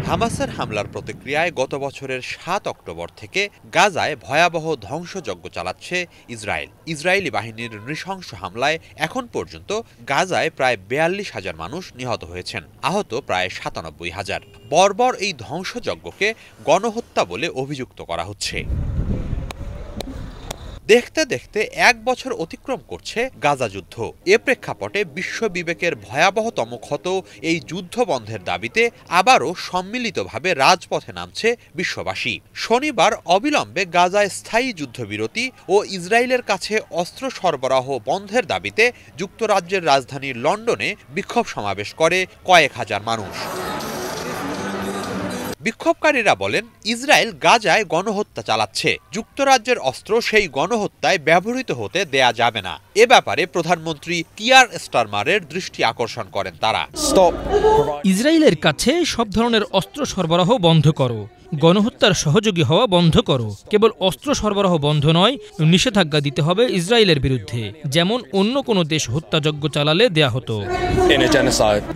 হামাসের হামলার প্রতিক্রিয়ায় গত বছরের ৭ অক্টোবর থেকে গাজায় ভয়াবহ ধ্বংসযজ্ঞ চালাচ্ছে ইসরায়েল। ইসরায়েলি বাহিনীর নৃশংস হামলায় এখন পর্যন্ত গাজায় প্রায় ৪২,০০০ মানুষ নিহত হয়েছেন, আহত প্রায় ৯৭,০০০। বর্বর এই ধ্বংসযজ্ঞকে গণহত্যা বলে অভিযুক্ত করা হচ্ছে। দেখতে দেখতে ১ বছর অতিক্রম করছে গাজা যুদ্ধ। এ প্রেক্ষাপটে বিশ্ব বিবেকের ভয়াবহতম ক্ষত এই যুদ্ধ বন্ধের দাবিতে আবারও সম্মিলিতভাবে রাজপথে নামছে বিশ্ববাসী। শনিবার অবিলম্বে গাজায় স্থায়ী যুদ্ধবিরতি ও ইসরায়েলের কাছে অস্ত্র সরবরাহ বন্ধের দাবিতে যুক্তরাজ্যের রাজধানী লন্ডনে বিক্ষোভ সমাবেশ করে কয়েক হাজার মানুষ। বিক্ষোভকারীরা বলেন, ইসরায়েল গাজায় গণহত্যা চালাচ্ছে, যুক্তরাজ্যের অস্ত্র সেই গণহত্যায় ব্যবহৃত হতে দেয়া যাবে না। এ ব্যাপারে প্রধানমন্ত্রী কিয়ার স্টারমারের দৃষ্টি আকর্ষণ করেন তারা। ইসরায়েলের কাছে সব ধরনের অস্ত্র সরবরাহ বন্ধ করো, গণহত্যার সহযোগী হওয়া বন্ধ করো। কেবল অস্ত্র সরবরাহ বন্ধ নয়, নিষেধাজ্ঞা দিতে হবে ইসরায়েলের বিরুদ্ধে, যেমন অন্য কোনো দেশ হত্যাযজ্ঞ চালালে দেয়া হতো।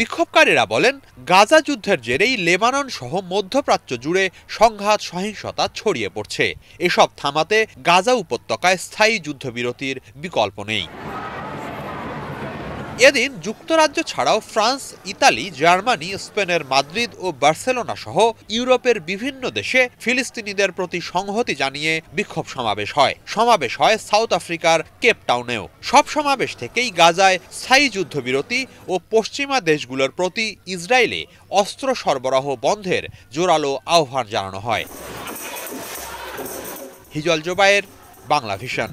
বিক্ষোভকারীরা বলেন, গাজা যুদ্ধের জেরেই লেবানন সহ মধ্যপ্রাচ্য জুড়ে সংঘাত সহিংসতা ছড়িয়ে পড়ছে। এসব থামাতে গাজা উপত্যকায় স্থায়ী যুদ্ধবিরতির বিকল্প নেই। এদিন যুক্তরাজ্য ছাড়াও ফ্রান্স, ইতালি, জার্মানি, স্পেনের মাদ্রিদ ও বার্সেলোনা সহ ইউরোপের বিভিন্ন দেশে ফিলিস্তিনিদের প্রতি সংহতি জানিয়ে বিক্ষোভ সমাবেশ হয় সাউথ আফ্রিকার কেপটাউনেও। সব সমাবেশ থেকেই গাজায় স্থায়ী যুদ্ধবিরতি ও পশ্চিমা দেশগুলোর প্রতি ইসরায়েলে অস্ত্র সরবরাহ বন্ধের জোরালো আহ্বান জানানো হয়। হিজল জোবায়ের, বাংলা ভিশন।